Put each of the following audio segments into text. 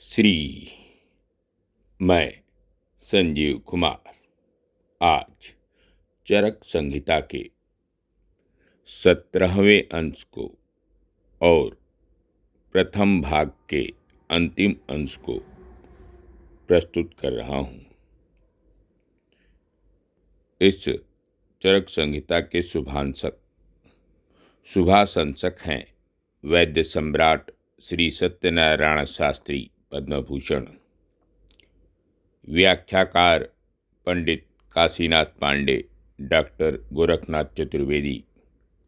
श्री मैं संजीव कुमार आज चरक संहिता के 17वें अंश को और प्रथम भाग के अंतिम अंश को प्रस्तुत कर रहा हूँ। इस चरक संहिता के शुभाशंसक हैं वैद्य सम्राट श्री सत्यनारायण शास्त्री पद्मभूषण, व्याख्याकार पंडित काशीनाथ पांडे, डॉक्टर गोरखनाथ चतुर्वेदी,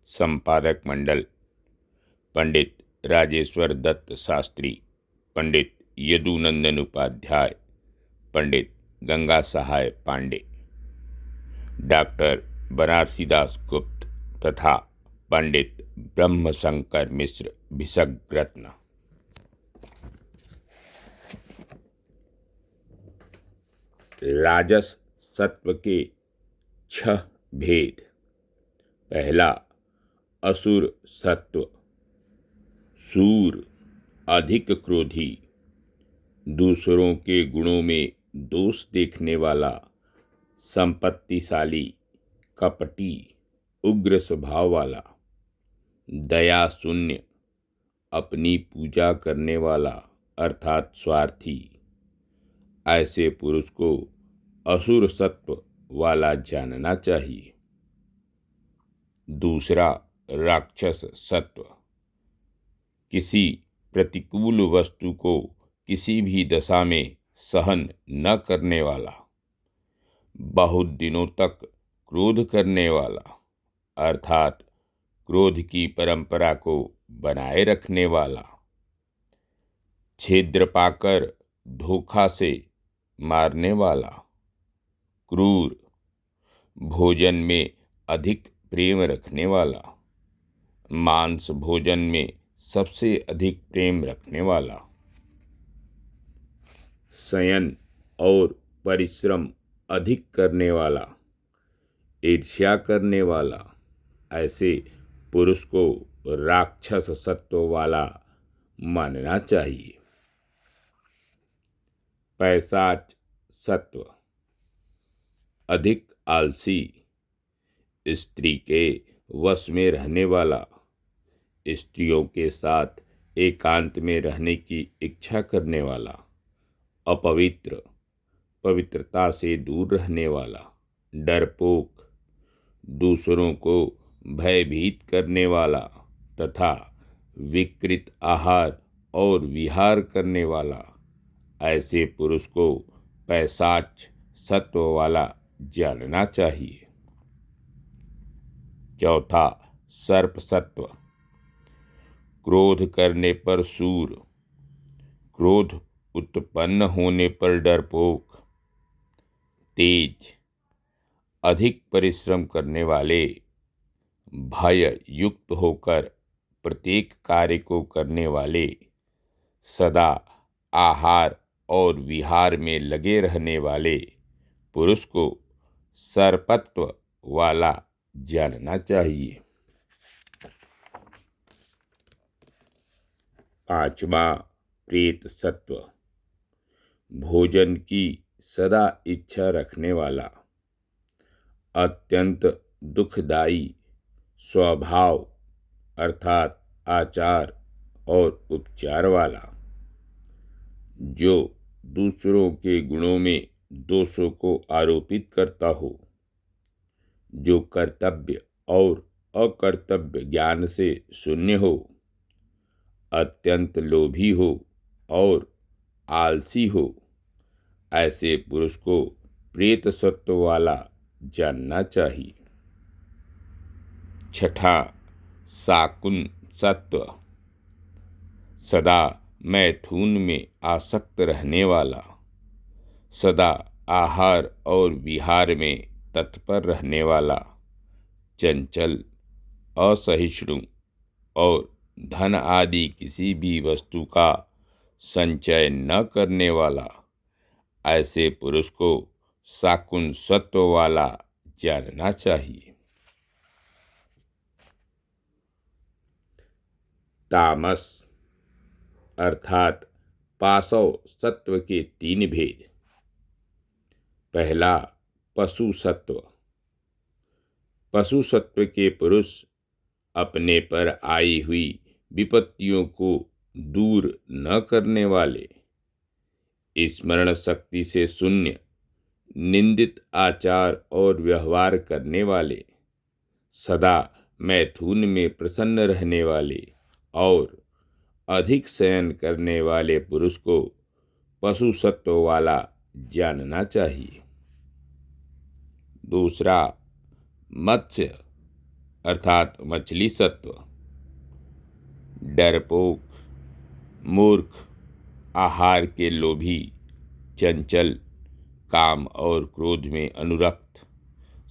संपादक मंडल पंडित राजेश्वर दत्त शास्त्री, पंडित यदुनंदन उपाध्याय, पंडित गंगा सहाय पांडे, डॉक्टर बनारसी दास गुप्त तथा पंडित ब्रह्मशंकर मिश्र भिषग रत्न। राजस सत्व के 6 भेद। पहला, असुर सत्व। सूर, अधिक क्रोधी, दूसरों के गुणों में दोष देखने वाला, संपत्तिशाली, कपटी, उग्र स्वभाव वाला, दया शून्य, अपनी पूजा करने वाला अर्थात स्वार्थी। ऐसे पुरुष को असुर सत्व वाला जानना चाहिए। दूसरा, राक्षस सत्व। किसी प्रतिकूल वस्तु को किसी भी दशा में सहन न करने वाला, बहुत दिनों तक क्रोध करने वाला अर्थात क्रोध की परंपरा को बनाए रखने वाला, छिद्र पाकर धोखा से मारने वाला, क्रूर, भोजन में अधिक प्रेम रखने वाला, मांस भोजन में सबसे अधिक प्रेम रखने वाला, शयन और परिश्रम अधिक करने वाला, ईर्ष्या करने वाला। ऐसे पुरुष को राक्षस सत्व वाला मानना चाहिए। पैशाच सत्व। अधिक आलसी, स्त्री के वश में रहने वाला, स्त्रियों के साथ एकांत में रहने की इच्छा करने वाला, अपवित्र, पवित्रता से दूर रहने वाला, डरपोक, दूसरों को भयभीत करने वाला तथा विकृत आहार और विहार करने वाला। ऐसे पुरुष को पैशाच सत्व वाला जानना चाहिए। चौथा, सर्प सत्व। क्रोध करने पर सूर, क्रोध उत्पन्न होने पर डरपोक, तेज, अधिक परिश्रम करने वाले, भय युक्त होकर प्रत्येक कार्य को करने वाले, सदा आहार और विहार में लगे रहने वाले पुरुष को सर्पत्व वाला जानना चाहिए। पांचवा, प्रेत सत्व। भोजन की सदा इच्छा रखने वाला, अत्यंत दुखदायी स्वभाव अर्थात आचार और उपचार वाला, जो दूसरों के गुणों में दोषों को आरोपित करता हो, जो कर्तव्य और अकर्तव्य ज्ञान से शून्य हो, अत्यंत लोभी हो और आलसी हो। ऐसे पुरुष को प्रेत सत्व वाला जानना चाहिए। छठा, शाकुन सत्व। सदा मैथुन में आसक्त रहने वाला, सदा आहार और विहार में तत्पर रहने वाला, चंचल, असहिष्णु और धन आदि किसी भी वस्तु का संचय न करने वाला। ऐसे पुरुष को शाकुन सत्व वाला जानना चाहिए। तामस अर्थात पाशव सत्व के 3 भेद। पहला, पशु सत्व। पशु सत्व के पुरुष अपने पर आई हुई विपत्तियों को दूर न करने वाले, स्मरण शक्ति से शून्य, निंदित आचार और व्यवहार करने वाले, सदा मैथुन में प्रसन्न रहने वाले और अधिक शयन करने वाले पुरुष को पशु सत्व वाला जानना चाहिए। दूसरा, मत्स्य अर्थात मछली सत्व। डरपोक, मूर्ख, आहार के लोभी, चंचल, काम और क्रोध में अनुरक्त,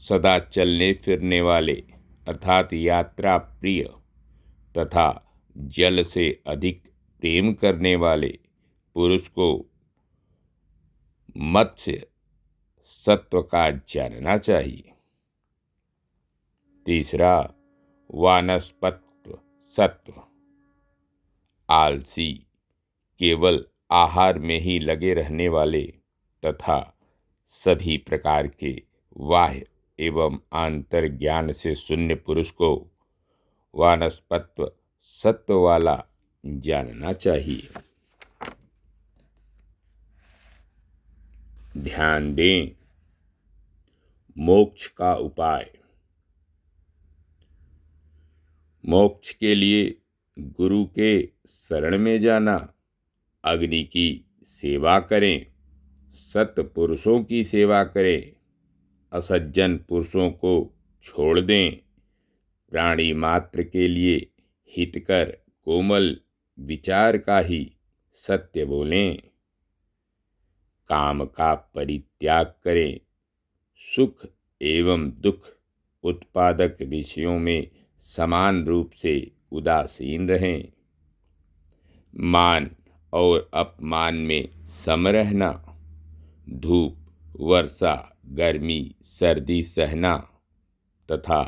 सदा चलने फिरने वाले अर्थात यात्रा प्रिय तथा जल से अधिक प्रेम करने वाले पुरुष को मत्स्य सत्व का जानना चाहिए। तीसरा, वानस्पत्व सत्व। आलसी, केवल आहार में ही लगे रहने वाले तथा सभी प्रकार के बाह्य एवं आंतर ज्ञान से शून्य पुरुष को वानस्पत्व सत्व वाला जानना चाहिए। ध्यान दें, मोक्ष का उपाय। मोक्ष के लिए गुरु के शरण में जाना, अग्नि की सेवा करें, सत्पुरुषों की सेवा करें, असज्जन पुरुषों को छोड़ दें, प्राणी मात्र के लिए हितकर कोमल विचार का ही सत्य बोलें, काम का परित्याग करें, सुख एवं दुख उत्पादक विषयों में समान रूप से उदासीन रहें, मान और अपमान में सम रहना, धूप, वर्षा, गर्मी, सर्दी सहना तथा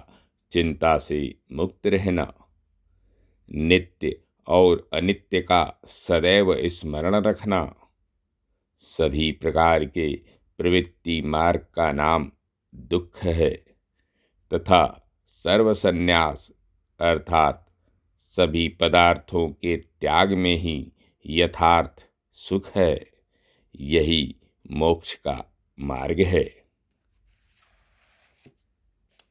चिंता से मुक्त रहना, नित्य और अनित्य का सदैव स्मरण रखना, सभी प्रकार के प्रवृत्ति मार्ग का नाम दुख है तथा सर्वसन्यास अर्थात सभी पदार्थों के त्याग में ही यथार्थ सुख है। यही मोक्ष का मार्ग है।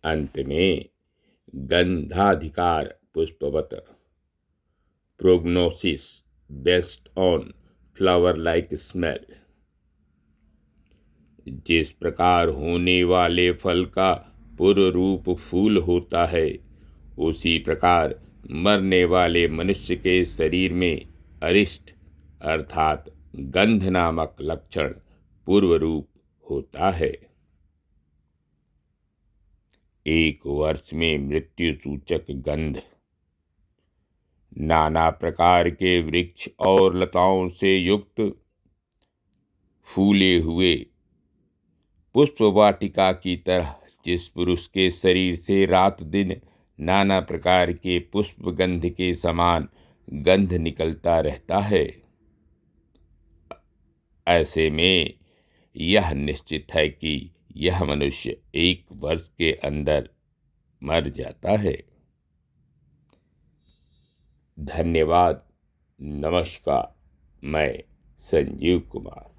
अंत में गंधाधिकार पुष्पवत, prognosis based on flower like smell. जिस प्रकार होने वाले फल का पूर्व रूप फूल होता है, उसी प्रकार मरने वाले मनुष्य के शरीर में अरिष्ट अर्थात गंध नामक लक्षण पूर्व रूप होता है। 1 वर्ष में मृत्यु सूचक गंध। नाना प्रकार के वृक्ष और लताओं से युक्त फूले हुए पुष्प वाटिका की तरह जिस पुरुष के शरीर से रात दिन नाना प्रकार के पुष्प गंध के समान गंध निकलता रहता है, ऐसे में यह निश्चित है कि यह मनुष्य 1 वर्ष के अंदर मर जाता है। धन्यवाद। नमस्कार। मैं संजीव कुमार।